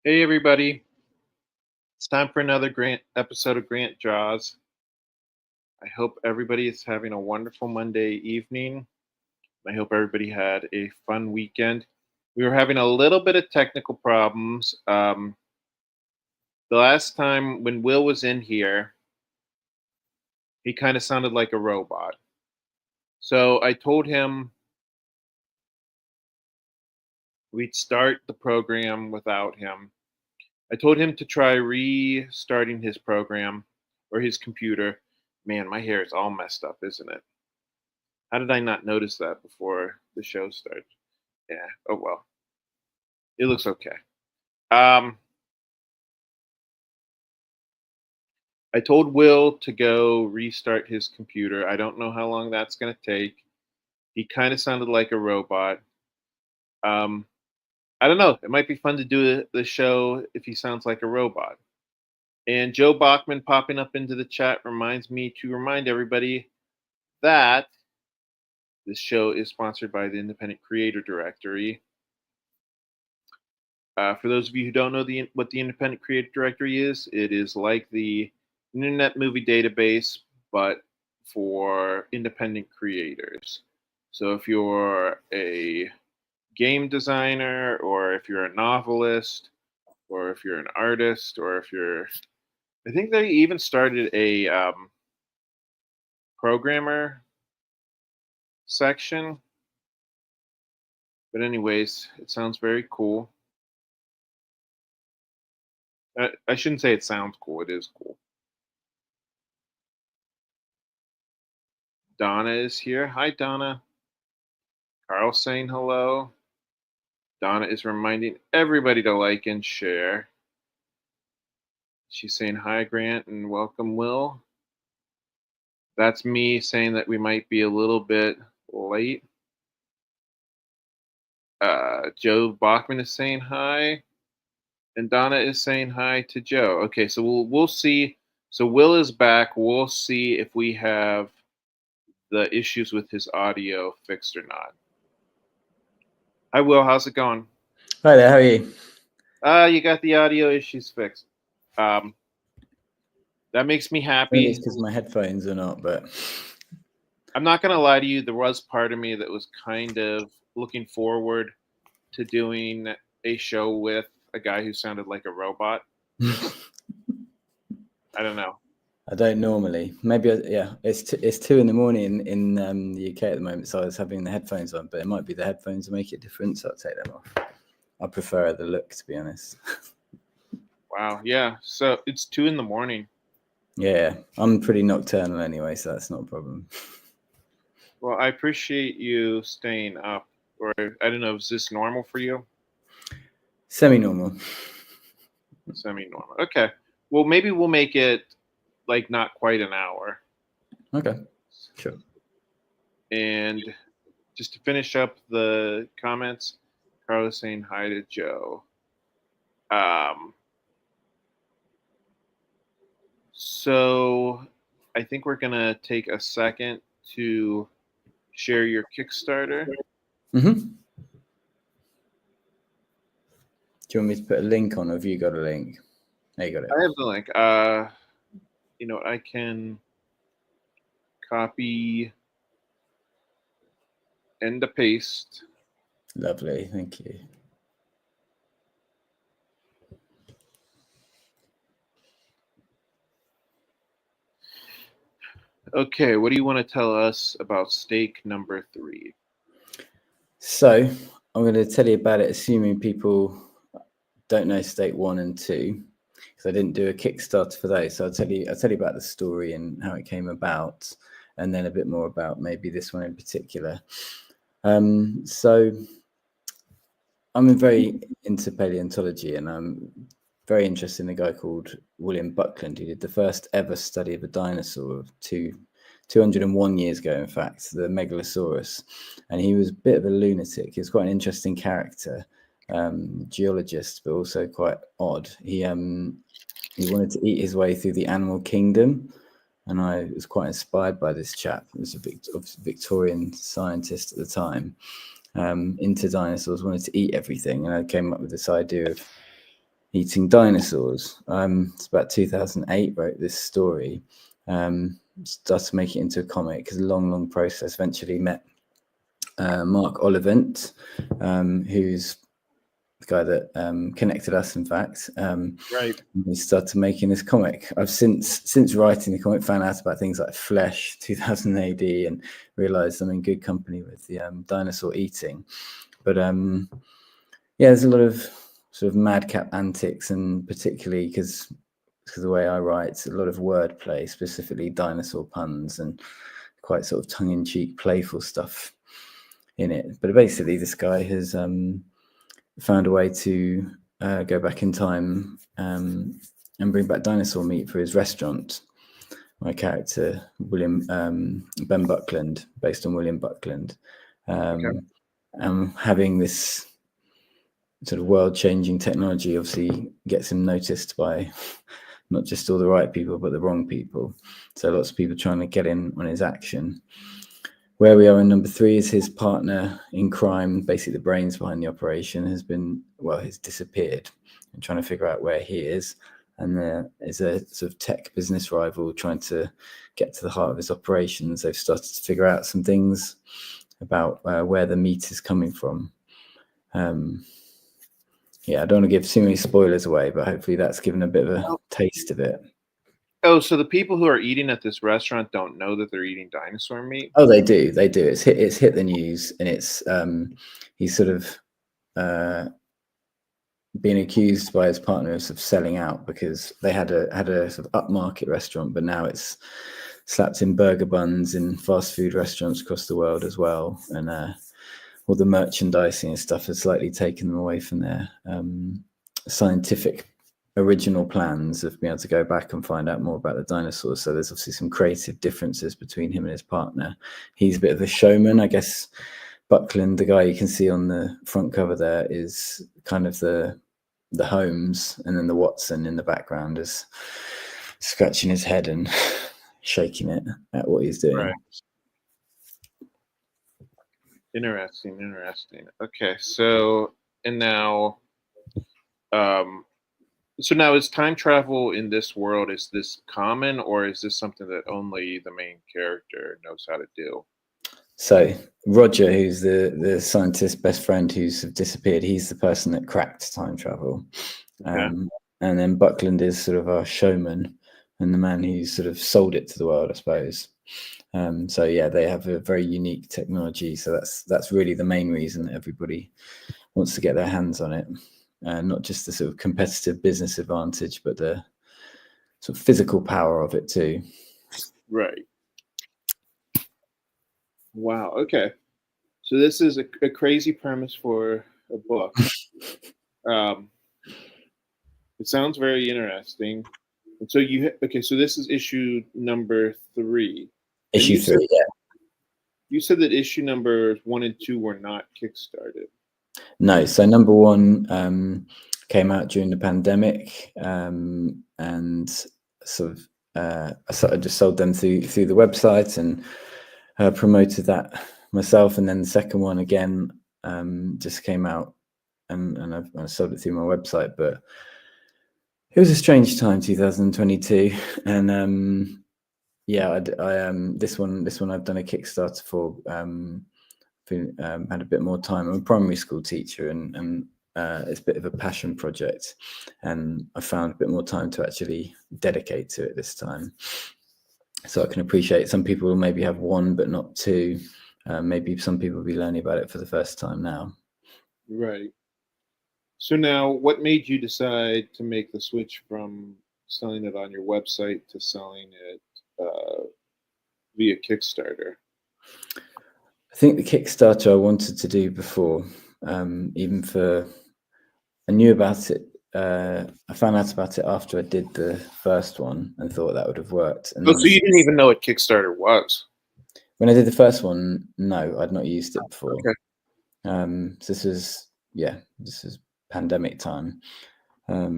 Hey everybody, it's time for another Grant episode of Grant Jaws. I hope everybody is having a wonderful Monday evening. I hope everybody had a fun weekend. We were having a little bit of technical problems. The last time when Will was in here, he kind of sounded like a robot. So I told him we'd start the program without him. I told him to try restarting his program or his computer. Man, my hair is all messed up, isn't it? How did I not notice that before the show started? Yeah. Oh well. It looks okay. Um, I told Will to go restart his computer. I don't know how long that's going to take. He kind of sounded like a robot. Um, I don't know. It might be fun to do the show if he sounds like a robot. And Joe Bachman popping up into the chat reminds me to remind everybody that this show is sponsored by the Independent Creator Directory. For those of you who don't know what the Independent Creator Directory is, it is like the Internet Movie Database, but for independent creators. So if you're a game designer, or if you're a novelist, or if you're an artist, or if you're, I think they even started a programmer section. But anyways, it sounds very cool. I shouldn't say it sounds cool. It is cool. Donna is here. Hi, Donna. Carl's saying hello. Donna is reminding everybody to like and share. She's saying hi, Grant, and welcome, Will. That's me saying that we might be a little bit late. Joe Bachman is saying hi, and Donna is saying hi to Joe. Okay, so we'll see. So Will is back. We'll see if we have the issues with his audio fixed or not. Hi, Will. How's it going? Hi there. How are you? You got the audio issues fixed. That makes me happy. It's because my headphones are not, but I'm not gonna lie to you. There was part of me that was kind of looking forward to doing a show with a guy who sounded like a robot. I don't know. I don't normally. Maybe, it's 2 in the morning in the UK at the moment, so I was having the headphones on, but it might be the headphones that make it different, so I'll take them off. I prefer the look, to be honest. Wow. Yeah. So it's 2 in the morning. Yeah, I'm pretty nocturnal anyway, so that's not a problem. Well, I appreciate you staying up. Or I don't know, is this normal for you? Semi-normal. Semi-normal. Okay. Well, maybe we'll make it like not quite an hour. Okay. Sure. And just to finish up the comments, Carla's saying hi to Joe. So I think we're gonna take a second to share your Kickstarter. Mm-hmm. Do you want me to put a link on, or have you got a link? There you got it. I have the link. I can copy and paste. Lovely, thank you. Okay, what do you want to tell us about stake number 3? So I'm going to tell you about it, assuming people don't know stake 1 and 2, because I didn't do a Kickstarter for those. So I'll tell you about the story and how it came about, and then a bit more about maybe this one in particular. So I'm very into paleontology, and I'm very interested in a guy called William Buckland, who did the first ever study of a dinosaur of 201 years ago, in fact, the Megalosaurus. And he was a bit of a lunatic. He was quite an interesting character, geologist, but also quite odd. He wanted to eat his way through the animal kingdom, and I was quite inspired by this chap. He was a Victorian scientist at the time, into dinosaurs, wanted to eat everything, and I came up with this idea of eating dinosaurs. It's about 2008. Wrote this story. Started making it into a comic. It's a long process. Eventually met Mark Ollivant, who's the guy that connected us, in fact. Right. We started making this comic. I've since writing the comic found out about things like Flesh, 2000 AD, and realized I'm in good company with the dinosaur eating. But yeah, there's a lot of sort of madcap antics, and particularly because the way I write, it's a lot of wordplay, specifically dinosaur puns and quite sort of tongue-in-cheek, playful stuff in it. But basically, this guy has found a way to go back in time and bring back dinosaur meat for his restaurant. My character, William Ben Buckland, based on William Buckland, having this sort of world-changing technology obviously gets him noticed by not just all the right people, but the wrong people. So lots of people trying to get in on his action. Where we are in number 3 is his partner in crime, basically the brains behind the operation, has disappeared, and trying to figure out where he is. And there is a sort of tech business rival trying to get to the heart of his operations. They've started to figure out some things about where the meat is coming from. Yeah, I don't want to give too many spoilers away, but hopefully that's given a bit of a taste of it. Oh, so the people who are eating at this restaurant don't know that they're eating dinosaur meat? Oh, they do. It's hit the news, and it's he's sort of being accused by his partners of selling out because they had a sort of upmarket restaurant, but now it's slapped in burger buns in fast food restaurants across the world as well, and all the merchandising and stuff has slightly taken them away from their scientific original plans of being able to go back and find out more about the dinosaurs. So there's obviously some creative differences between him and his partner. He's a bit of a showman, I guess. Buckland, the guy you can see on the front cover there, is kind of the Holmes, and then the Watson in the background is scratching his head and shaking it at what he's doing. Right. Interesting. Okay, so now is time travel in this world, is this common, or is this something that only the main character knows how to do? So Roger, who's the scientist's best friend who's disappeared, he's the person that cracked time travel. Okay. And then Buckland is sort of our showman and the man who sort of sold it to the world, I suppose. So yeah, they have a very unique technology. So that's really the main reason that everybody wants to get their hands on it. Not just the sort of competitive business advantage, but the sort of physical power of it too. Right. Wow. Okay. So this is a crazy premise for a book. It sounds very interesting. And so so this is issue number 3. Issue 3, yeah. You said that issue numbers 1 and 2 were not kickstarted. No, so number 1 came out during the pandemic, and sort of I just sold them through the website and promoted that myself. And then the second one again just came out, and I sold it through my website. But it was a strange time, 2022, and yeah, this one I've done a Kickstarter for. Had a bit more time. I'm a primary school teacher, and it's a bit of a passion project, and I found a bit more time to actually dedicate to it this time. So I can appreciate some people will maybe have 1 but not 2. Maybe some people will be learning about it for the first time now. Right. So now, what made you decide to make the switch from selling it on your website to selling it via Kickstarter? I think the Kickstarter I wanted to do before, I knew about it. I found out about it after I did the first one and thought that would have worked. And so you didn't even know what Kickstarter was? When I did the first one, no, I'd not used it before. Okay. So this is pandemic time. Or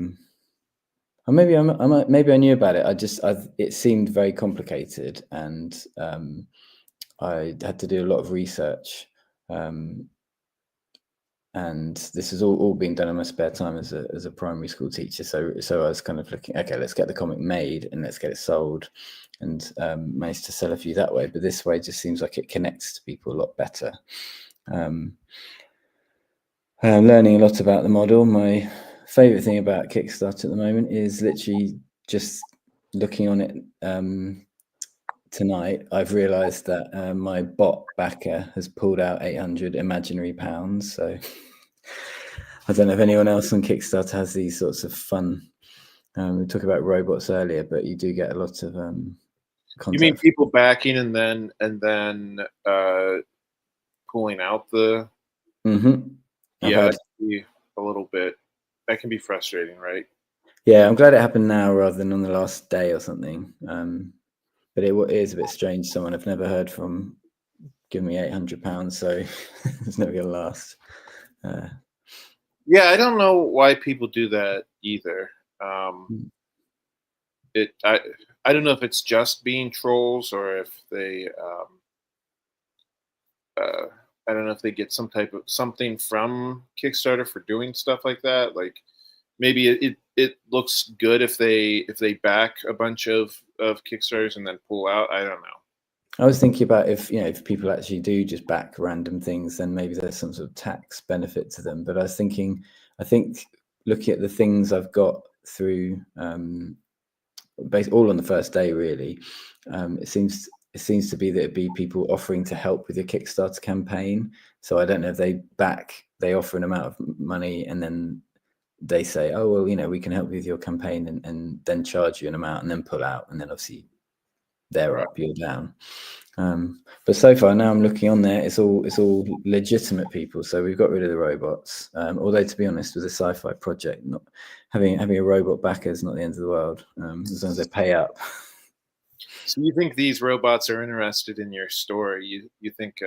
maybe maybe I knew about it. It seemed very complicated, and I had to do a lot of research. and this has all been done in my spare time as a primary school teacher. So I was kind of looking, okay, let's get the comic made and let's get it sold, and managed to sell a few that way. But this way just seems like it connects to people a lot better. Learning a lot about the model. My favorite thing about Kickstarter at the moment is literally just looking on it. Tonight, I've realised that my bot backer has pulled out 800 imaginary pounds. So I don't know if anyone else on Kickstarter has these sorts of fun. We talked about robots earlier, but you do get a lot of You mean contact. people backing and then pulling out the? Mm-hmm. Yeah, that can be a little bit. That can be frustrating, right? Yeah, I'm glad it happened now rather than on the last day or something. But it is a bit strange. Someone I've never heard from giving me £800, so it's never gonna last. Yeah, I don't know why people do that either. It I don't know if it's just being trolls or if they I don't know if they get some type of something from Kickstarter for doing stuff like that. Like maybe it looks good if they back a bunch of Kickstarters and then pull out. I don't know. I was thinking about if people actually do just back random things, then maybe there's some sort of tax benefit to them. But I think looking at the things I've got through, based all on the first day, really, it seems to be that it'd be people offering to help with your Kickstarter campaign. So I don't know if they offer an amount of money and then they say, oh well, we can help with your campaign, and then charge you an amount and then pull out, and then obviously they're up, you're down. But so far now I'm looking on there, it's all legitimate people. So we've got rid of the robots. Although to be honest, with a sci-fi project, not having a robot backer is not the end of the world, as long as they pay up. So you think these robots are interested in your story? You think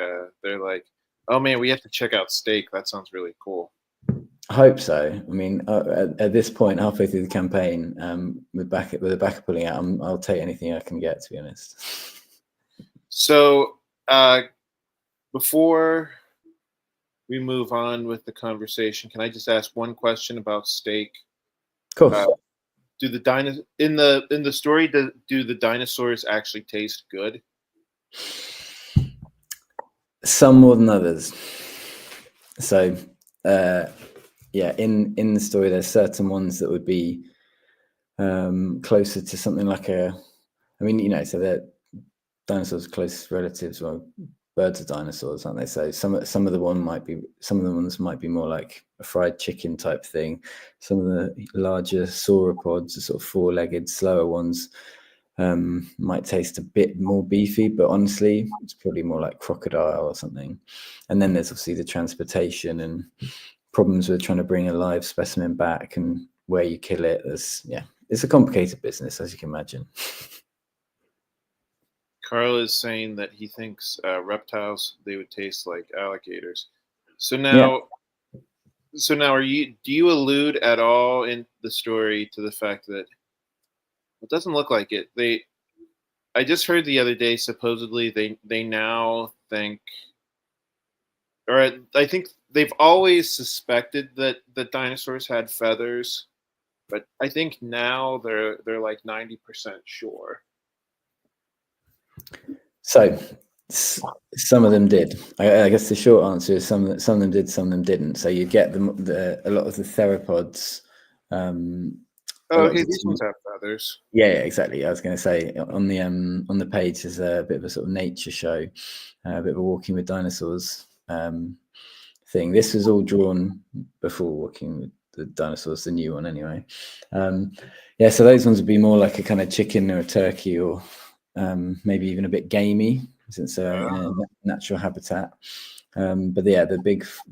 they're like, oh man, we have to check out Steak. That sounds really cool. I hope so. I mean, at this point, halfway through the campaign, with the backer pulling out, I'll take anything I can get, to be honest. So before we move on with the conversation, can I just ask one question about Steak? Of course. Do the in the story do the dinosaurs actually taste good? Some more than others. So yeah, in the story, there's certain ones that would be closer to something like so they're dinosaurs' close relatives, or birds of dinosaurs, aren't they? So some of the ones might be more like a fried chicken type thing. Some of the larger sauropods, the sort of four-legged, slower ones, might taste a bit more beefy, but honestly, it's probably more like crocodile or something. And then there's obviously the transportation and problems with trying to bring a live specimen back and where you kill it. It's a complicated business, as you can imagine. Carl is saying that he thinks reptiles they would taste like alligators. So now, do you allude at all in the story to the fact that it doesn't look like it? I just heard the other day supposedly they now think, or I think they've always suspected that dinosaurs had feathers, but I think now they're like 90% sure. So some of them did. I guess the short answer is some of them did, some of them didn't. So you get a lot of the theropods. Okay, these ones have feathers. Yeah, exactly. I was going to say on the page there's a bit of a sort of nature show, a bit of a Walking with Dinosaurs thing. This was all drawn before Walking with the Dinosaurs, the new one anyway. So those ones would be more like a kind of chicken or a turkey, or maybe even a bit gamey, since they're in a natural habitat. But yeah, the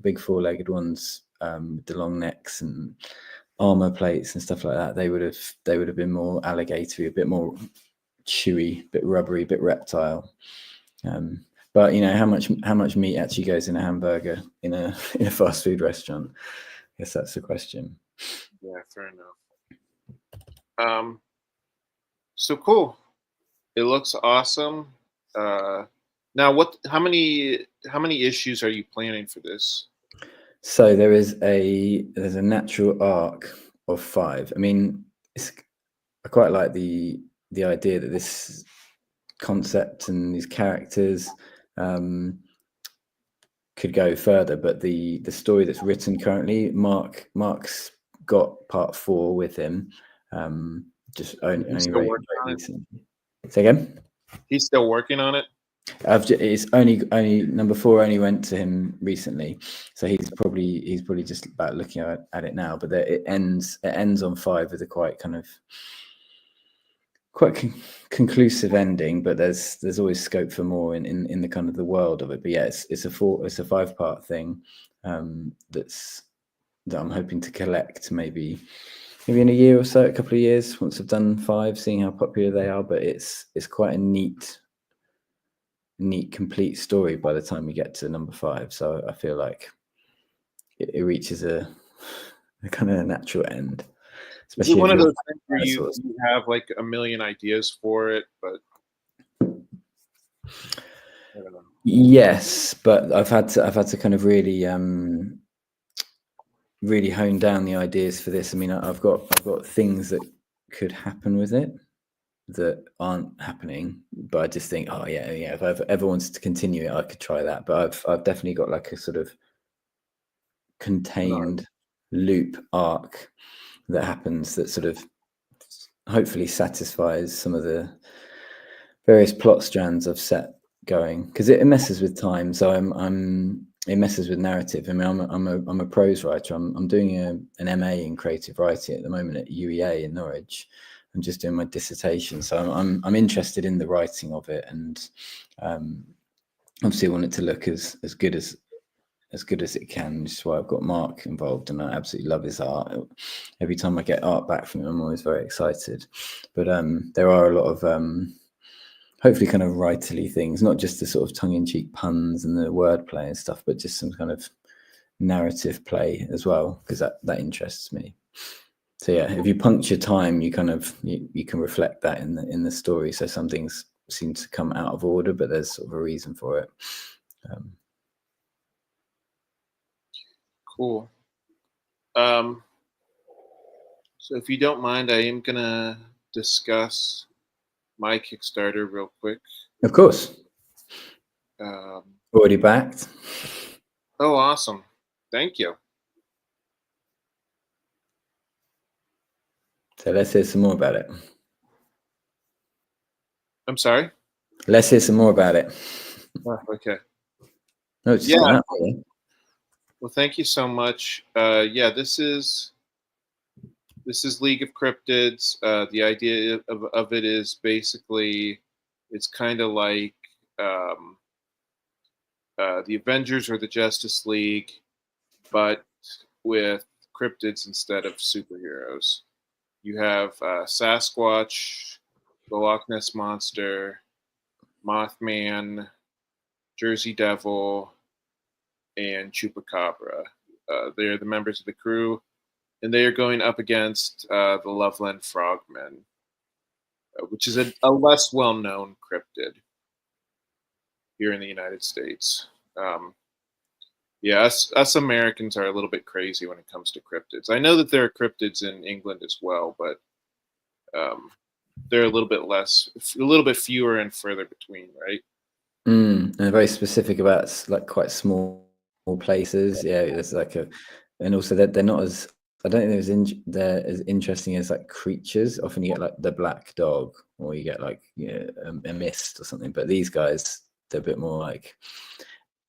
big four-legged ones, with the long necks and armor plates and stuff like that, they would have been more alligatory, a bit more chewy, a bit rubbery, a bit reptile. But how much meat actually goes in a hamburger in a fast food restaurant? I guess that's the question. Yeah, fair enough. So cool. It looks awesome. Now, how many issues are you planning for this? So there's a natural arc of 5. I mean, I quite like the idea that this concept and these characters could go further, but the story that's written currently, Mark's got part 4 with him. Just only very recently. Say again? He's still working on it. It's only number 4 only went to him recently, so he's probably just about looking at it now. But it ends on 5 with a quite conclusive ending. But there's always scope for more in the kind of the world of it. But yeah, it's a 5-part thing that I'm hoping to collect maybe in a year or so, a couple of years once I've done 5, seeing how popular they are. But it's quite a neat complete story by the time we get to number 5, so I feel like it reaches a kind of a natural end. Is it one of those things where you have like a million ideas for it, but I don't know. Yes, but I've had to kind of really hone down the ideas for this. I mean, I've got things that could happen with it that aren't happening, but I just think, oh yeah, if I ever wanted to continue it, I could try that. But I've definitely got like a sort of contained loop arc that happens that sort of hopefully satisfies some of the various plot strands I've set going, because it messes with time. So it messes with narrative. I mean, I'm a prose writer. I'm doing an MA in creative writing at the moment at UEA in Norwich. I'm just doing my dissertation, so I'm interested in the writing of it, and obviously want it to look as good as it can, which is why I've got Mark involved, and I absolutely love his art. Every time I get art back from him, I'm always very excited. But there are a lot of hopefully kind of writerly things, not just the sort of tongue-in-cheek puns and the wordplay and stuff, but just some kind of narrative play as well, because that interests me. So yeah, if you puncture time, you kind of you can reflect that in the story. So some things seem to come out of order, but there's sort of a reason for it. Cool. So if you don't mind, I am gonna discuss my Kickstarter real quick. Of course. Already backed. Oh, awesome! Thank you. So let's hear some more about it. I'm sorry? Let's hear some more about it. Oh, okay. No, it's just that way. Well, thank you so much. Yeah, this is League of Cryptids. The idea of it is basically it's kind of like the Avengers or the Justice League, but with cryptids instead of superheroes. You have Sasquatch, the Loch Ness Monster, Mothman, Jersey Devil, and Chupacabra. They're the members of the crew, and they are going up against the Loveland Frogmen, which is a less well-known cryptid here in the United States. Yeah, us Americans are a little bit crazy when it comes to cryptids. I know that there are cryptids in England as well, but they're a little bit fewer and further between, right? And very specific about like quite small places. Yeah, there's like and also they're not as, I don't think they're as interesting as like creatures. Often you get like the black dog, or you get like a mist or something. But these guys, they're a bit more like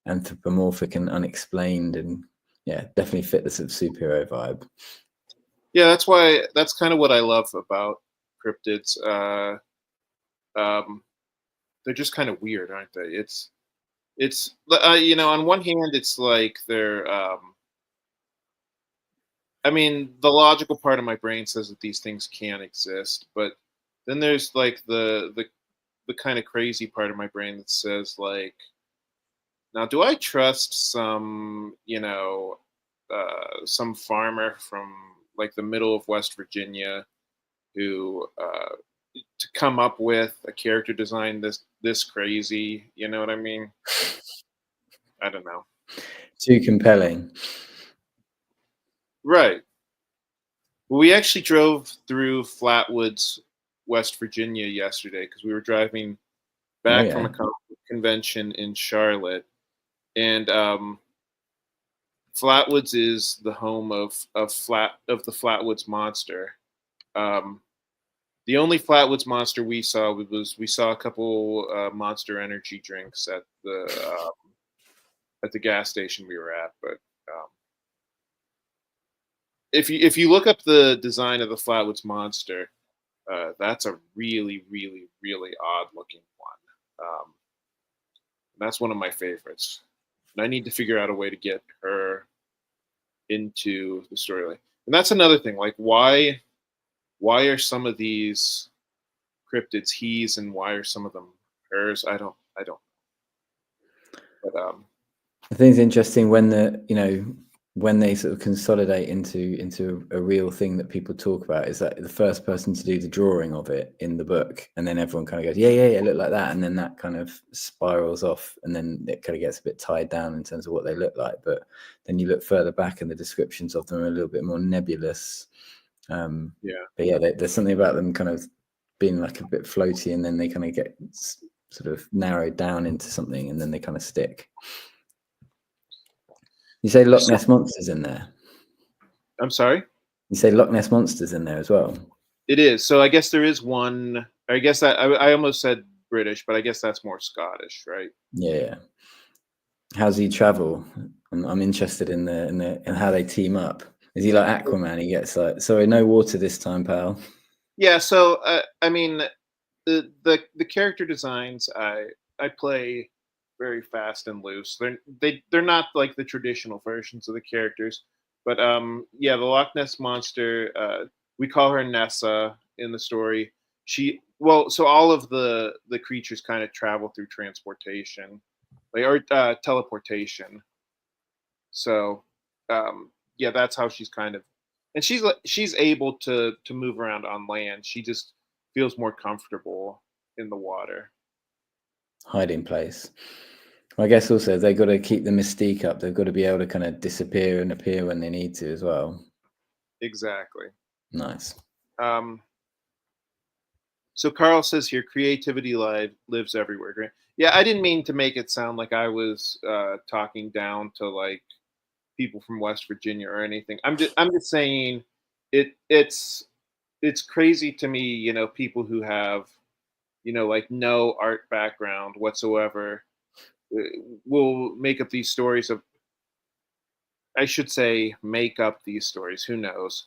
anthropomorphic and unexplained, and yeah, definitely fit the sort of superhero vibe. Yeah, that's kind of what I love about cryptids. They're just kind of weird, aren't they? It's on one hand, it's like they're. I mean, the logical part of my brain says that these things can exist, but then there's like the kind of crazy part of my brain that says like, now do I trust some some farmer from like the middle of West Virginia who to come up with a character design this crazy? You know what I mean? I don't know. Too compelling. Right. Well, we actually drove through Flatwoods, West Virginia yesterday because we were driving Oh back from yeah. a convention in Charlotte, and Flatwoods is the home of the Flatwoods Monster. Um, the only Flatwoods Monster we saw a couple Monster Energy drinks at the gas station we were at. But um, if you look up the design of the Flatwoods Monster, that's a really really odd looking one. That's one of my favorites, and I need to figure out a way to get her into the storyline. And that's another thing. Like, why are some of these cryptids he's and why are some of them hers? I don't. But I think it's interesting when when they sort of consolidate into a real thing that people talk about is that the first person to do the drawing of it in the book, and then everyone kind of goes, yeah, look like that, and then that kind of spirals off, and then it kind of gets a bit tied down in terms of what they look like. But then you look further back, and the descriptions of them are a little bit more nebulous. yeah. But yeah, there's something about them kind of being like a bit floaty, and then they kind of get sort of narrowed down into something, and then they kind of stick. You say Loch There's Ness Monster's in there. I'm sorry. You say Loch Ness Monster's in there as well. It is. So I guess there is one. I guess I almost said British, but I guess that's more Scottish, right? Yeah. How's he travel? I'm interested in in how they team up. Is he like Aquaman? He gets like, sorry, no water this time, pal. Yeah. So I mean, the character designs I play very fast and loose. They're not like the traditional versions of the characters, but yeah, the Loch Ness monster. We call her Nessa in the story. So all of the creatures kind of travel through transportation, like or teleportation. So yeah, that's how she's kind of, and she's able to move around on land. She just feels more comfortable in the water. Hiding place. Well, I guess also they've got to keep the mystique up. They've got to be able to kind of disappear and appear when they need to as well. Exactly. Nice. Um, so Carl says here, creativity lives everywhere. Yeah, I didn't mean to make it sound like I was talking down to like people from West Virginia or anything. I'm just saying it's crazy to me, people who have, like no art background whatsoever uh, will make up these stories of, I should say, make up these stories. Who knows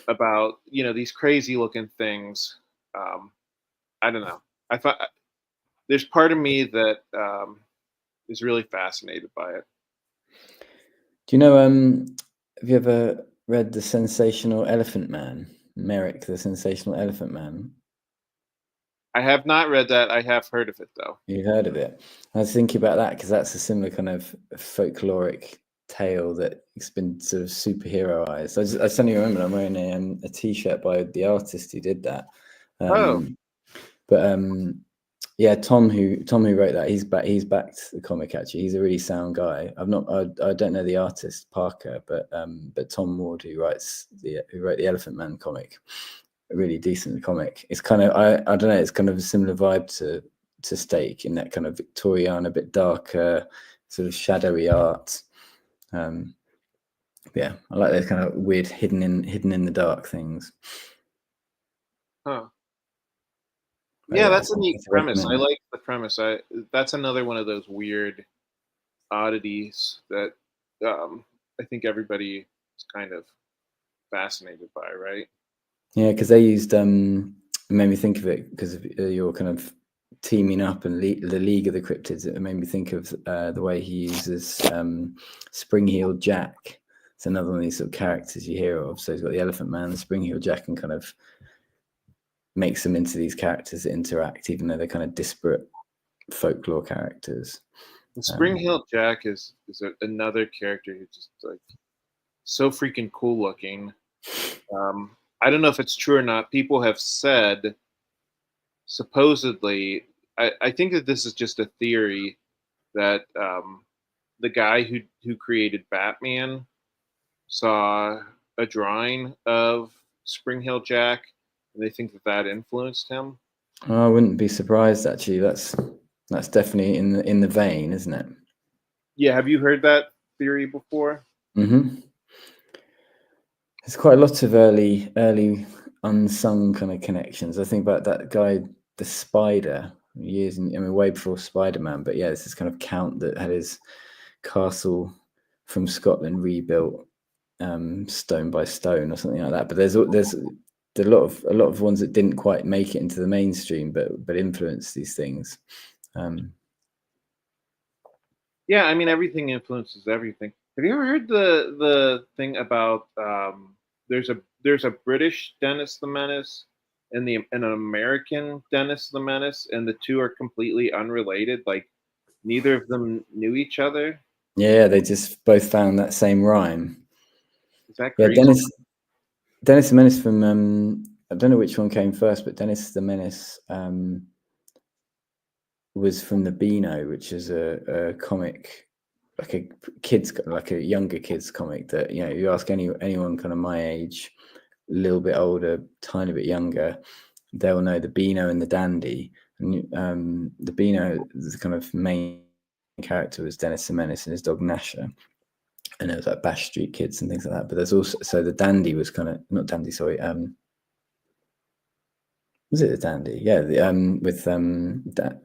about these crazy looking things? Um, I don't know. I thought there's part of me that is really fascinated by it. Do you know? Have you ever read The Sensational Elephant Man? Merrick, the Sensational Elephant Man. I have not read that. I have heard of it though. You've heard of it. I was thinking about that because that's a similar kind of folkloric tale that's been sort of superheroized. I suddenly remember I'm wearing a t-shirt by the artist who did that. Oh, Um, but yeah, Tom who wrote that, he's backed the comic actually. He's a really sound guy. I don't know the artist Parker, but Tom Ward who wrote the Elephant Man comic, a really decent comic. It's kind of I don't know, it's kind of a similar vibe to Stake in that kind of Victorian, a bit darker, sort of shadowy art. Yeah, I like those kind of weird hidden in the dark things. huh. But Yeah, yeah, that's a neat it's a premise. I recommend. like the premise. That's another one of those weird oddities that I think everybody is kind of fascinated by, right? Yeah, because they used it made me think of it because of your kind of teaming up and the League of the Cryptids. It made me think of the way he uses Spring-Heeled Jack. It's another one of these sort of characters you hear of. So he's got the Elephant Man, the Spring-Heeled Jack, and kind of makes them into these characters that interact, even though they're kind of disparate folklore characters. And Spring Hill Jack is another character who's just like so freaking cool looking. I don't know if it's true or not. People have said supposedly. I think that this is just a theory that the guy who created Batman saw a drawing of Spring Hill Jack, and they think that that influenced him. I wouldn't be surprised actually. That's definitely in the vein, isn't it? Yeah, have you heard that theory before? Mm-hmm. There's quite a lot of early unsung kind of connections. I think about that guy, the Spider, years and I mean way before Spider-Man. But yeah, this is kind of count that had his castle from Scotland rebuilt stone by stone or something like that. But there's a lot of ones that didn't quite make it into the mainstream, but influenced these things. Yeah, I mean everything influences everything. Have you ever heard the thing about there's a British Dennis the Menace and an American Dennis the Menace, and the two are completely unrelated. Like neither of them knew each other. Yeah, they just both found that same rhyme. Is that Yeah, crazy? Dennis the Menace from I don't know which one came first, but Dennis the Menace was from the Beano, which is a comic, like a younger kids comic that you ask anyone kind of my age, a little bit older, tiny bit younger, they'll know the Beano and the Dandy. And the Beano, the kind of main character was Dennis the Menace and his dog Nasher. And it was like Bash Street Kids and things like that. But there's also the Dandy was kind of not Dandy, sorry. Was it the Dandy? Yeah, with that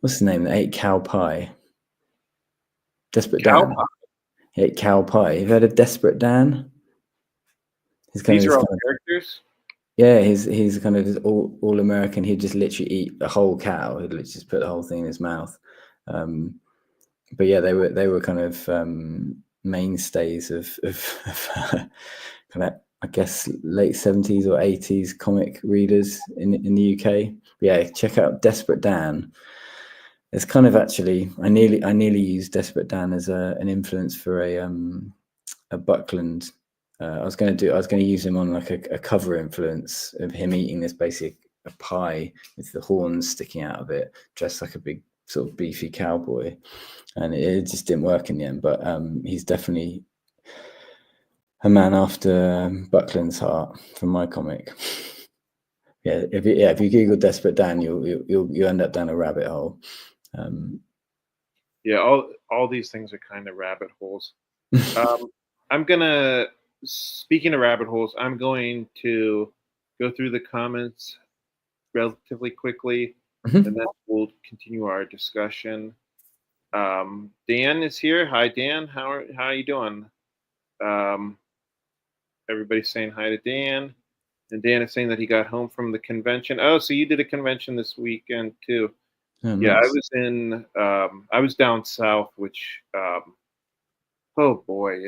what's his name? That ate cow pie. Desperate Cow Dan. pie. He ate cow pie. You've heard of Desperate Dan? He's kind of These this are all kind of characters. yeah. He's kind of this all American. He'd just literally eat a whole cow. He'd literally just put the whole thing in his mouth. But yeah, they were kind of mainstays of kind of I guess late 70s or 80s comic readers in the UK. But yeah, check out Desperate Dan. It's kind of actually I nearly used Desperate Dan as an influence for a Buckland. I was going to use him on like a cover influence of him eating this basic a pie with the horns sticking out of it, dressed like a big sort of beefy cowboy, and it just didn't work in the end. But he's definitely a man after Buckland's heart from my comic. Yeah, if you Google Desperate Dan, you'll end up down a rabbit hole. Yeah, all these things are kind of rabbit holes. I'm gonna speaking of rabbit holes, I'm going to go through the comments relatively quickly, and then we'll continue our discussion. Dan is here. Hi, Dan. How are you doing? Um, Everybody's saying hi to Dan, and Dan is saying that he got home from the convention. Oh, so you did a convention this weekend too? Oh, Yeah, nice. I was down south, which oh boy,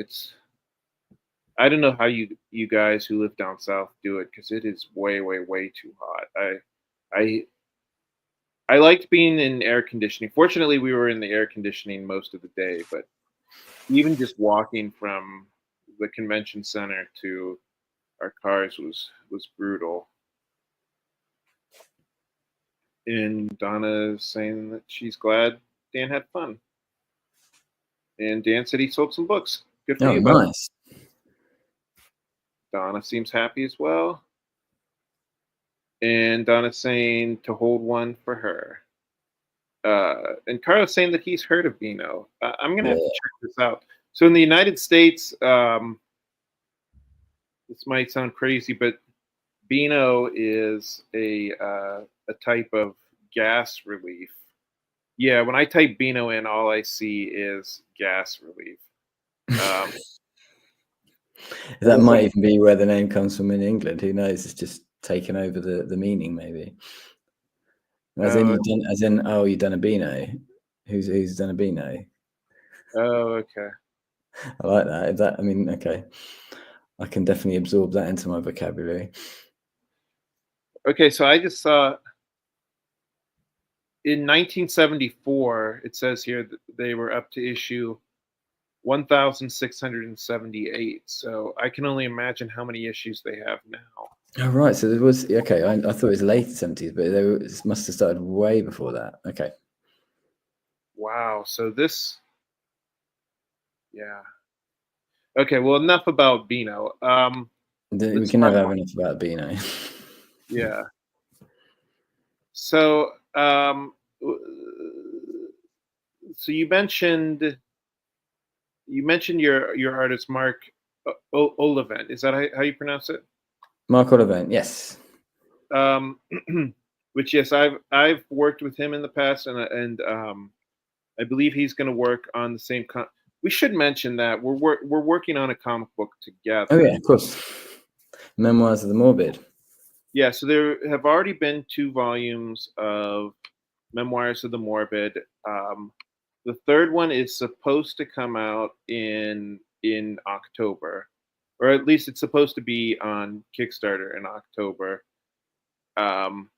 I don't know how you guys who live down south do it because it is way too hot. I I liked being in air conditioning. Fortunately, we were in the air conditioning most of the day, but even just walking from the convention center to our cars was brutal. And Donna's saying that she's glad Dan had fun. And Dan said he sold some books. Good for Oh, you, bud. nice. Donna seems happy as well. And Donna's saying to hold one for her. And Carlos saying that he's heard of Beano. I'm going to have to Yeah. check this out. So in the United States, this might sound crazy, but Beano is a type of gas relief. Yeah, when I type Beano in, all I see is gas relief. That It's like, might even be where the name comes from in England. Who knows? It's just taken over the meaning, maybe. oh, As in, oh, you've done a Beano. Who's done a Beano? okay. I like that. I mean, okay. I can definitely absorb that into my vocabulary. Okay, so I just saw in 1974, it says here that they were up to issue 1,678. So I can only imagine how many issues they have now. Oh, right. So there was okay. I thought it was late 70s, but it must have started way before that. Okay. Wow. So this, yeah. Okay, well, enough about Beano. We Let's can talk never have more. enough about Beano. Yeah. So, so you mentioned your artist Mark Olivent. Is that how you pronounce it? Mark Oliver, yes. Um, which yes, I've worked with him in the past, and I believe he's going to work on the same. We should mention that we're working on a comic book Oh together. yeah, of course. Memoirs of the Morbid. Yeah, so there have already been 2 volumes of Memoirs of the Morbid. The third one is supposed to come out in October, or at least it's supposed to be on Kickstarter in October. Um,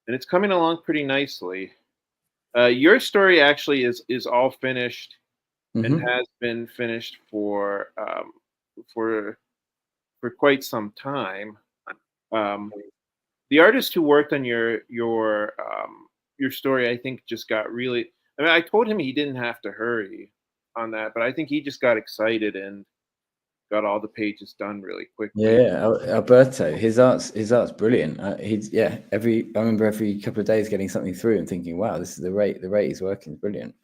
and it's coming along pretty nicely. Your story actually is all finished and Hmm. has been finished for for quite some time. Um, the artist who worked on your story, I think, just got really. I mean, I told him he didn't have to hurry on that, but I think he just got excited and got all the pages done really quickly. Yeah, Alberto, his art's brilliant. He's yeah. I remember every couple of days getting something through and thinking, wow, this is the rate. The rate he's working is brilliant.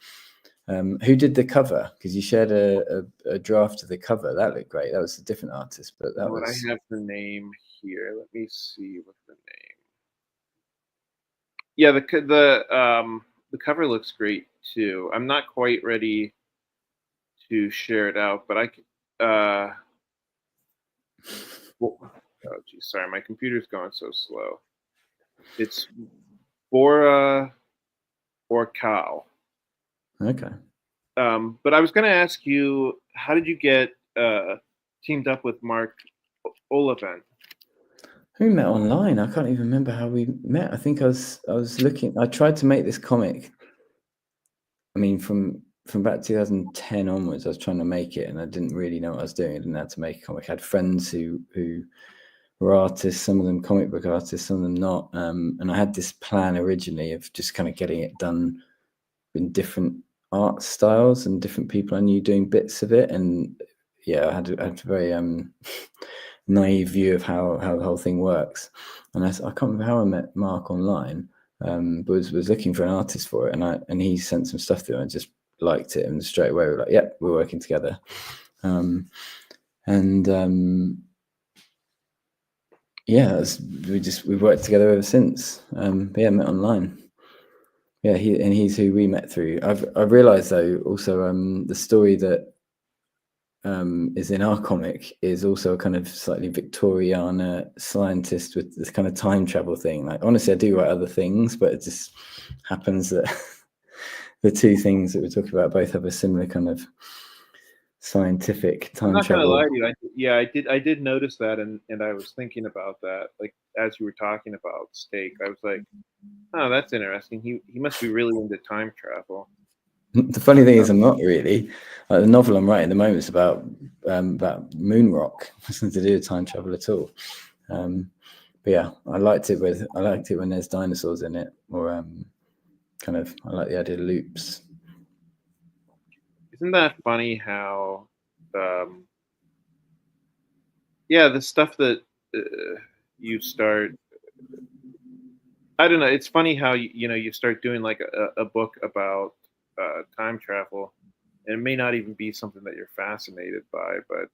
Who did the cover? Because you shared a draft of the cover. That looked great. That was a different artist, but You know that what? I was have the name here. Let me see what the name. Yeah, the cover looks great too. I'm not quite ready to share it out, but I could. Well, oh, geez, sorry, my computer's going so slow. It's Bora or Cow. okay. But I was going to ask you, how did you get teamed up with Mark Oliphant? Who met online? I can't even remember how we met. I think I was looking. I tried to make this comic. I mean, from about 2010 onwards, I was trying to make it, and I didn't really know what I was doing. I didn't know how to make a comic. I had friends who were artists, some of them comic book artists, some of them not. And I had this plan originally of just kind of getting it done in different art styles and different people I knew doing bits of it. And yeah, I had a very naive view of how the whole thing works. And I can't remember how I met Mark online, but was looking for an artist for it, and he sent some stuff through, and I just liked it, and straight away we were like, "Yep, we're working together." And yeah, we've worked together ever since. But yeah, met online. Yeah, he's who we met through. I've realised though also the story that is in our comic is also a kind of slightly Victoriana scientist with this kind of time travel thing. Like honestly, I do write other things, but it just happens that the two things that we're talking about both have a similar kind of scientific I'm time not gonna lie travel. to you. Yeah, I did notice that, and I was thinking about that. Like as you were talking about steak, I was like, oh, that's interesting. He must be really into time travel. The funny thing is, I'm not really. Like, the novel I'm writing at the moment is about moon rock. It's nothing to do with time travel at all. But yeah, I liked it when there's dinosaurs in it, or kind of. I like the idea of loops. Isn't that funny how, um, yeah, the stuff that you start. I don't know. It's funny how you start doing like a book about time travel, and it may not even be something that you're fascinated by, but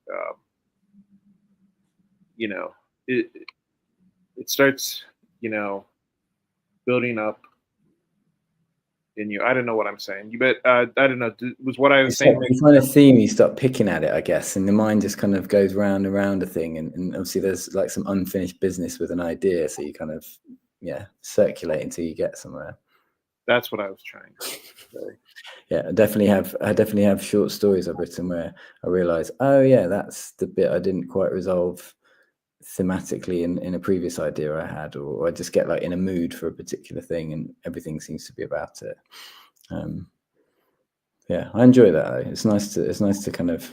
you know, it it starts you know building up in you. I don't know what I'm saying. But I don't know. Was what I was It's like saying you making find a sense? theme, you start picking at it, I guess, and the mind just kind of goes round and round a thing, and obviously there's like some unfinished business with an idea, so you kind of circulate until you get somewhere. That's what I was trying to say. Yeah, I definitely have short stories I've written where I realize, oh yeah, that's the bit I didn't quite resolve thematically in a previous idea I had, or I just get like in a mood for a particular thing, and everything seems to be about it. Um, yeah, I enjoy that. Though. It's nice to kind of,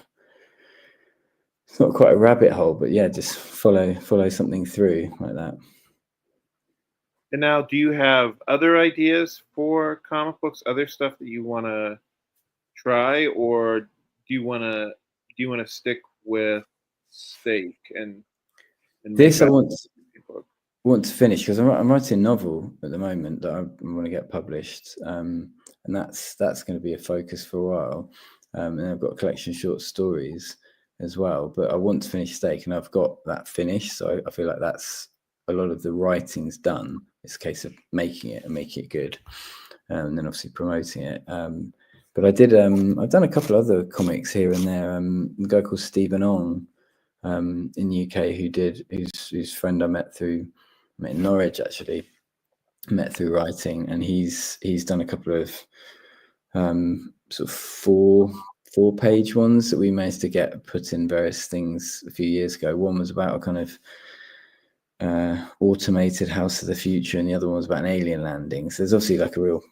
it's not quite a rabbit hole, but yeah, just follow something through like that. And now, do you have other ideas for comic books? Other stuff that you want to try, or do you want to do you want to stick with steak and make This I that want a book? want to finish because I'm writing a novel at the moment that I want to get published, and that's going to be a focus for a while. And I've got a collection of short stories as well. But I want to finish Steak, and I've got that finished. So I feel like that's a lot of the writing's done. It's a case of making it and making it good, and then obviously promoting it. But I've done a couple of other comics here and there. A guy called Stephen Ong in the UK whose friend I met in Norwich actually, met through writing, and he's done a couple of sort of four-page ones that we managed to get put in various things a few years ago. One was about a kind of automated house of the future, and the other one was about an alien landing. So there's obviously like a real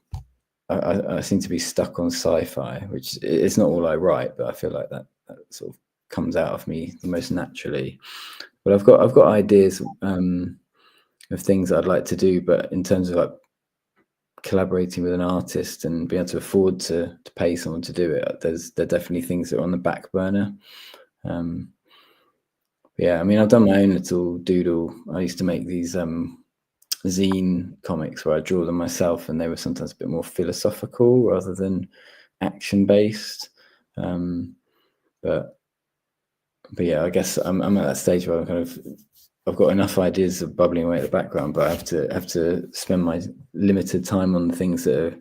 I seem to be stuck on sci-fi, which it's not all I write, but I feel like that sort of comes out of me the most naturally. But I've got ideas of things that I'd like to do, but in terms of like collaborating with an artist and being able to afford to pay someone to do it, there are definitely things that are on the back burner. Yeah, I mean, I've done my own little doodle. I used to make these zine comics where I draw them myself, and they were sometimes a bit more philosophical rather than action based. But yeah, I guess I'm at that stage where I've got enough ideas of bubbling away at the background, but I have to spend my limited time on the things that are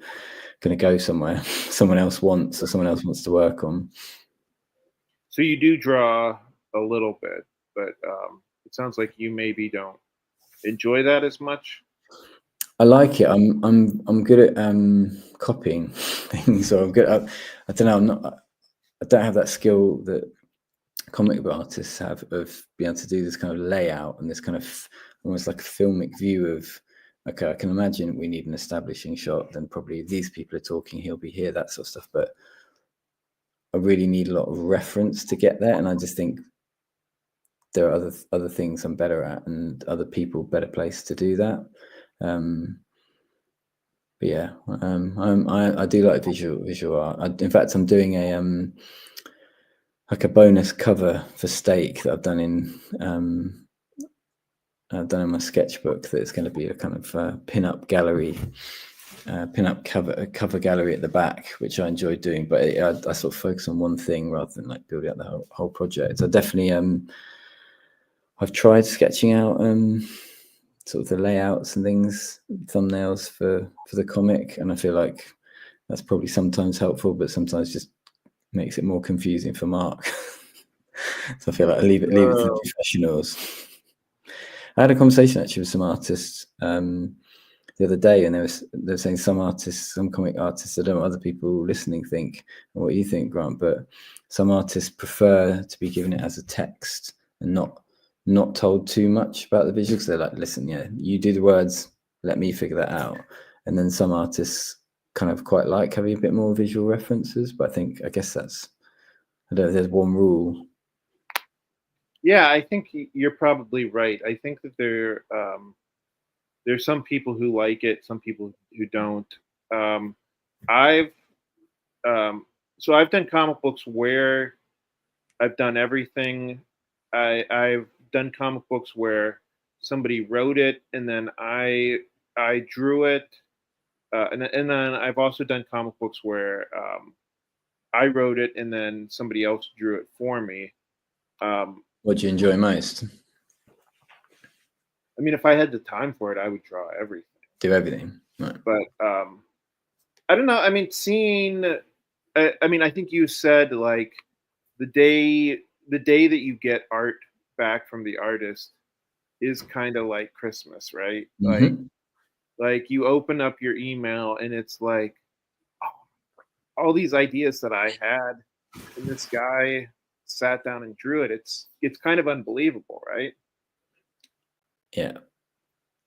going to go somewhere someone else wants, or someone else wants to work on. So you do draw a little bit, but it sounds like you maybe don't enjoy that as much. I like it. I'm good at copying things. So I'm good. I don't know. I don't have that skill that comic book artists have of being able to do this kind of layout and this kind of almost like a filmic view of. Okay, I can imagine we need an establishing shot. Then probably these people are talking. He'll be here. That sort of stuff. But I really need a lot of reference to get there, and I just think there are other things I'm better at, and other people better placed to do that. But yeah, I do like visual art. In fact, I'm doing like a bonus cover for Steak that I've done in my sketchbook. That's going to be a kind of pin-up gallery, pin-up cover gallery at the back, which I enjoy doing. But I sort of focus on one thing rather than like building out the whole project. I definitely I've tried sketching out sort of the layouts and things, thumbnails for the comic, and I feel like that's probably sometimes helpful, but sometimes just makes it more confusing for Mark. So I feel like I leave it to the professionals. I had a conversation actually with some artists the other day, and they were saying some comic artists, I don't know what other people listening think or what you think, Grant, but some artists prefer to be given it as a text and not told too much about the visuals. They're like, listen, yeah, you do the words, let me figure that out. And then some artists kind of quite like having a bit more visual references, but I guess that's, I don't know if there's one rule. Yeah, I think you're probably right. I think that there's some people who like it, some people who don't. I've so I've done comic books where I've done everything. I've done comic books where somebody wrote it and then I drew it, and then I've also done comic books where I wrote it and then somebody else drew it for me. What do you enjoy most? I mean, if I had the time for it, I would draw everything. Do everything, right? But I don't know. I mean, I mean, I think you said like the day that you get art back from the artist is kind of like Christmas, right? Mm-hmm. Like you open up your email and it's like, oh, all these ideas that I had, and this guy sat down and drew it. It's kind of unbelievable, right? Yeah.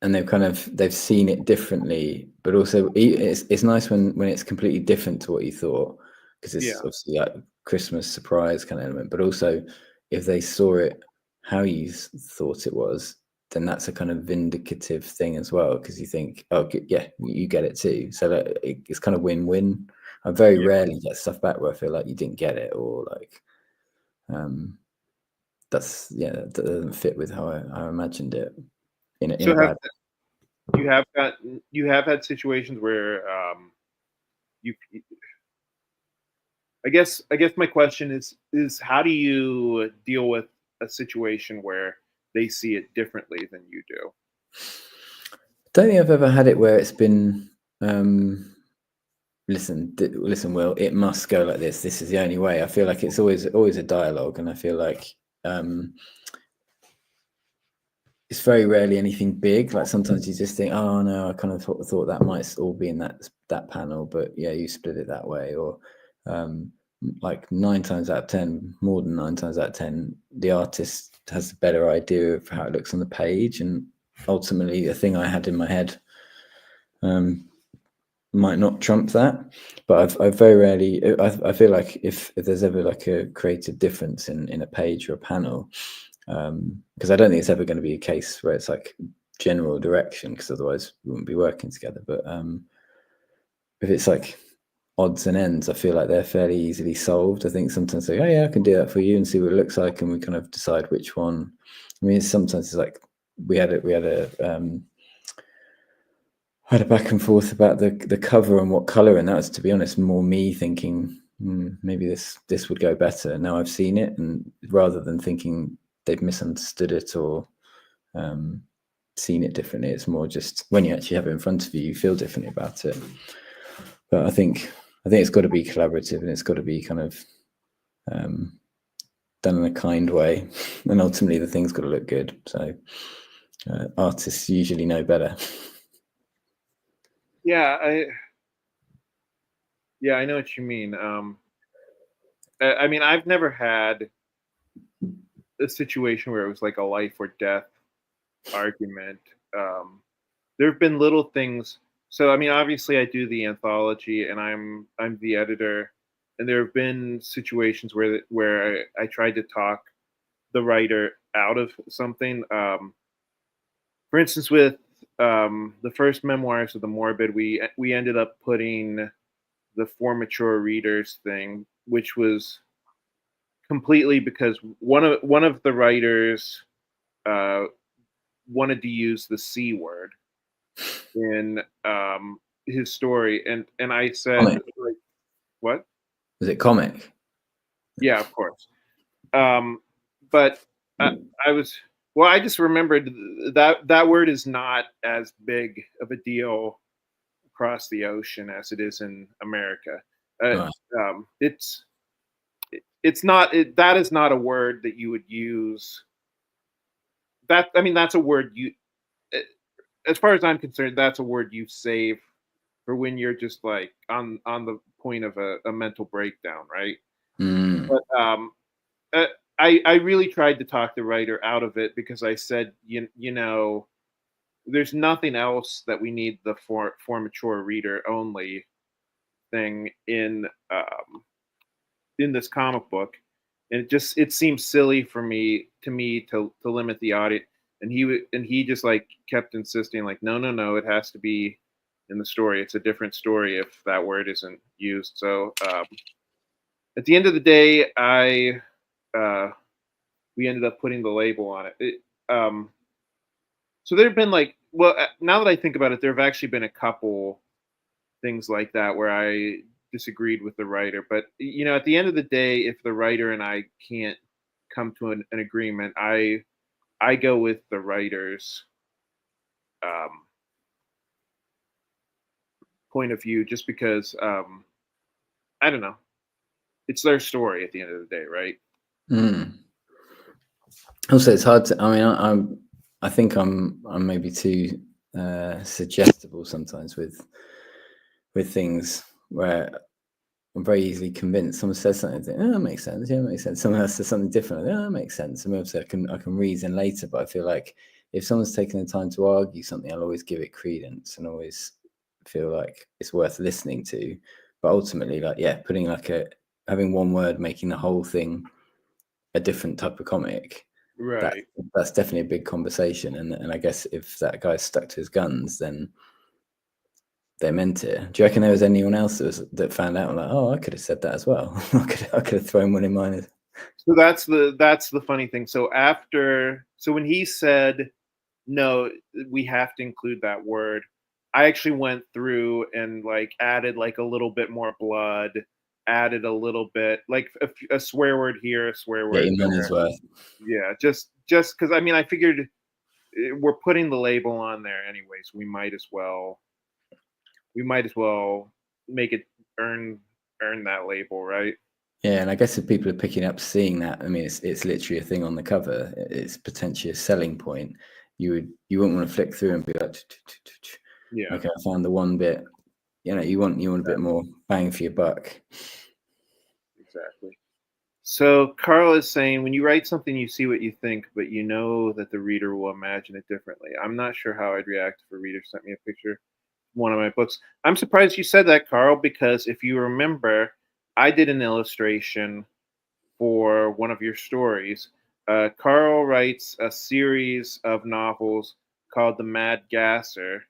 And they've seen it differently, but also it's nice when it's completely different to what you thought, because it's obviously like Christmas surprise kind of element. But also, if they saw it how you thought it was, then that's a kind of vindicative thing as well, because you think, oh yeah, you get it too. So that it's kind of win-win. I very rarely get stuff back where I feel like you didn't get it, or like that doesn't fit with how I imagined it in So a bad. you have had situations where you I guess my question is how do you deal with a situation where they see it differently than you do? Don't think I've ever had it where it's been listen, Will, it must go like this. This is the only way. I feel like it's always a dialogue, and I feel like it's very rarely anything big. Like sometimes you just think, oh no, I kind of thought that might all be in that panel, but yeah, you split it that way. Or like 9 times out of 10, more than 9 times out of 10, the artist has a better idea of how it looks on the page, and ultimately the thing I had in my head might not trump that. But I very rarely, I feel like if there's ever like a creative difference in a page or a panel, because I don't think it's ever going to be a case where it's like general direction, because otherwise we wouldn't be working together. But if it's like odds and ends, I feel like they're fairly easily solved. I think sometimes like, oh yeah, I can do that for you and see what it looks like, and we kind of decide which one. I mean, sometimes it's like we had a back and forth about the cover and what color, and that was, to be honest, more me thinking maybe this would go better. Now I've seen it, and rather than thinking they've misunderstood it or seen it differently, it's more just when you actually have it in front of you, you feel differently about it. But I think it's got to be collaborative, and it's got to be kind of done in a kind way, and ultimately the thing's got to look good. So artists usually know better. Yeah, I know what you mean. I mean, I've never had a situation where it was like a life or death argument. Um, there have been little things. So I mean, obviously, I do the anthology, and I'm the editor. And there have been situations where I tried to talk the writer out of something. For instance, with the first memoirs of the Morbid, we ended up putting the for mature readers thing, which was completely because one of the writers uh, wanted to use the C word in his story, and I said, Comic. like, what? Was it comic? Yeah, of course. But I was well. I just remembered that word is not as big of a deal across the ocean as it is in America. Uh, Right. it's it's not that is not a word that you would use. That I mean, that's a word you, eh, as far as I'm concerned, that's a word you save for when you're just like on the point of a mental breakdown, right? Mm. But uh, I really tried to talk the writer out of it because I said, you know, there's nothing else that we need the for mature reader only thing in this comic book, and it seems silly for me to limit the audience. And he just like kept insisting like, no, it has to be in the story. It's a different story if that word isn't used. So at the end of the day, I we ended up putting the label on it. So there have been like, well, now that I think about it, there have actually been a couple things like that where I disagreed with the writer. But you know, at the end of the day, if the writer and I can't come to an agreement, I go with the writer's um, point of view, just because I don't know, it's their story at the end of the day, right? Mm. Also, it's hard to. I mean, I think I'm maybe too suggestible sometimes with things where I'm very easily convinced. Someone says something, I think, oh, that makes sense. Yeah, it makes sense. Someone else says something different. Oh, that makes sense. And obviously, I can reason later, but I feel like if someone's taken the time to argue something, I'll always give it credence and always feel like it's worth listening to. But ultimately, like, yeah, putting like having one word making the whole thing a different type of comic, that Right. that's definitely a big conversation. And I guess if that guy's stuck to his guns, then they meant it. Do you reckon there was anyone else that found out like, oh, I could have said that as well? I could have thrown one in mine. So that's the funny thing. So when he said no, we have to include that word, I actually went through and like added like a little bit more blood, added a little bit like a swear word here, a swear Get word your money's there. worth. Yeah, just because I mean I figured we're putting the label on there anyways. We might as well make it earn earn that label, right? Yeah, and I guess if people are picking up seeing that, I mean, it's literally a thing on the cover. It's potentially a selling point. You wouldn't want to flick through and be like, Yeah, okay, I found the one bit. You know, you want a bit more bang for your buck. exactly. So Carl is saying, when you write something, you see what you think, but you know that the reader will imagine it differently. I'm not sure how I'd react if a reader sent me a picture of one of my books. I'm surprised you said that, Carl, because if you remember, I did an illustration for one of your stories. Carl writes a series of novels called The Mad Gasser,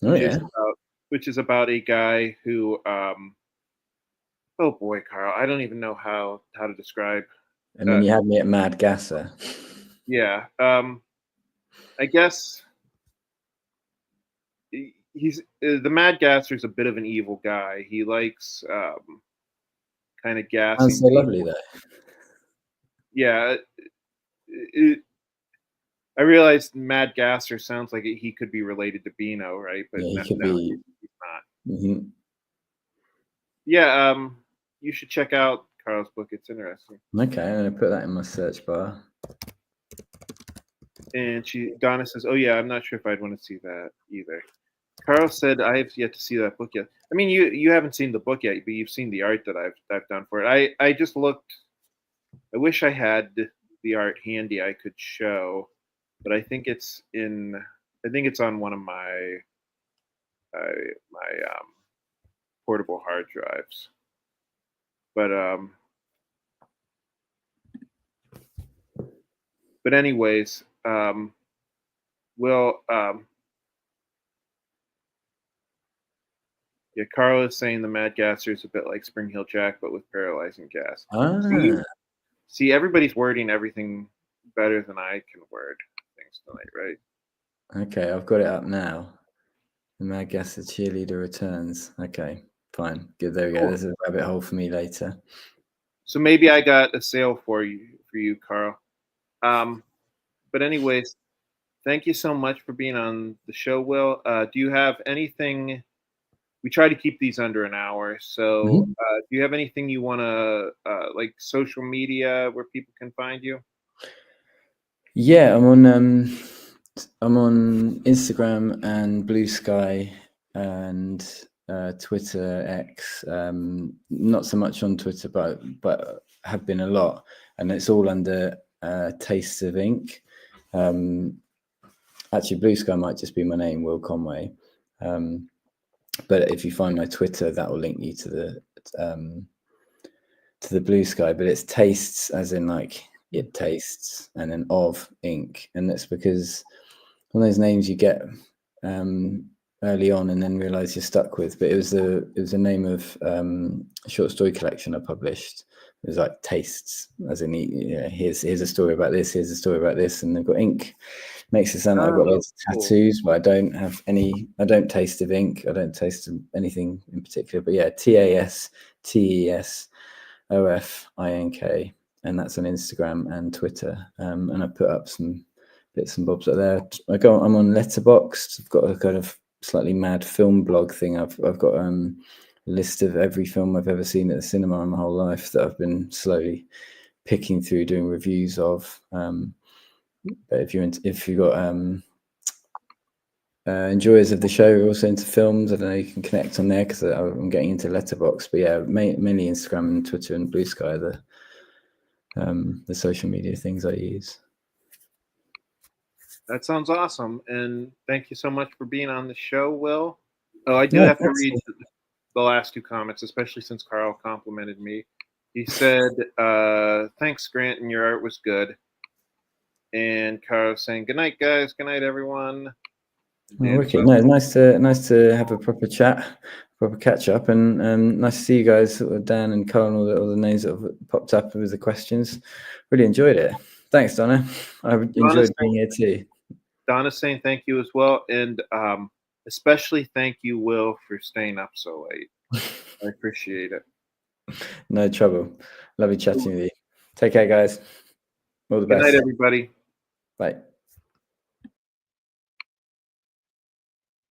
Oh which is yeah, about which is about a guy who oh boy, Carl, I don't even know how to describe. and Uh, then you had me at Mad Gasser. yeah, I guess he's the Mad Gasser is a bit of an evil guy. He likes kind of Sounds gassing so lovely people. though. Yeah, it, I realized Mad Gasser sounds like he could be related to Beano, right? But Yeah, no, he could no be. he's not. Mhm. Yeah, you should check out Carl's book. It's interesting. Okay, I'm gonna put that in my search bar. And Donna says, "Oh yeah, I'm not sure if I'd want to see that either." Carl said, "I have yet to see that book yet." I mean, you haven't seen the book yet, but you've seen the art that I've done for it. I just looked. I wish I had the art handy. I could show, but I think it's in. I think it's on one of my portable hard drives. But anyways, Will yeah, Carl is saying the Mad Gasser is a bit like Spring Hill Jack, but with paralyzing gas. See, Ah, see, everybody's wording everything better than I can word things tonight, right? okay, I've got it up now. The Mad Gasser cheerleader returns. Okay, fine. Good. There we go. Cool. There's a rabbit hole for me later. So maybe I got a sale for you, Carl. Um, but anyways, thank you so much for being on the show, Will. Do you have anything? We try to keep these under an hour. So, Mhm. do you have anything you want to like social media where people can find you? Yeah, I'm on Instagram and Blue Sky and Twitter X. Not so much on Twitter, but have been a lot, and it's all under Tastes of Ink. Actually, Blue Sky might just be my name, Will Conway. But if you find my Twitter, that will link you um, to the Blue Sky. But it's tastes, as in like it tastes, and then of ink, and that's because one of those names you get early on and then realize you're stuck with. But it was a name of a short story collection I published. It was like tastes, as in here's a story about this, here's a story about this, and they've got ink. Makes it sound like I've got Oh, loads of cool. tattoos, but I don't have any. I don't taste of ink. I don't taste of anything in particular. But yeah, TASTESOFINK, and that's on Instagram and Twitter. And I put up some bits and bobs up there. I'm on Letterboxd. I've got a kind of slightly mad film blog thing. I've got a list of every film I've ever seen at the cinema in my whole life that I've been slowly picking through, doing reviews of. But if you've got enjoyers of the show who are also into films, I don't know, you can connect on there because I'm getting into Letterboxd. But yeah, mainly Instagram and Twitter and Blue Sky are the social media things I use. That sounds awesome. And thank you so much for being on the show, Will. Oh, I do No, have to thanks. read the last two comments, especially since Carl complimented me. He said, "Thanks, Grant, and your art was good." And Carl saying, "Good night, guys. Good night, everyone." Oh, And wicked. No, nice to have a proper chat. proper catch up, and nice to see you guys, sort of Dan and Colin, all the names that have popped up with the questions. Really enjoyed it. Thanks, Donna. I enjoyed being here too. Donna's saying thank you as well, and especially thank you, Will, for staying up so late. I appreciate it. No trouble. Lovely chatting with you. Take care, guys. All the Good best. night, everybody. Bye.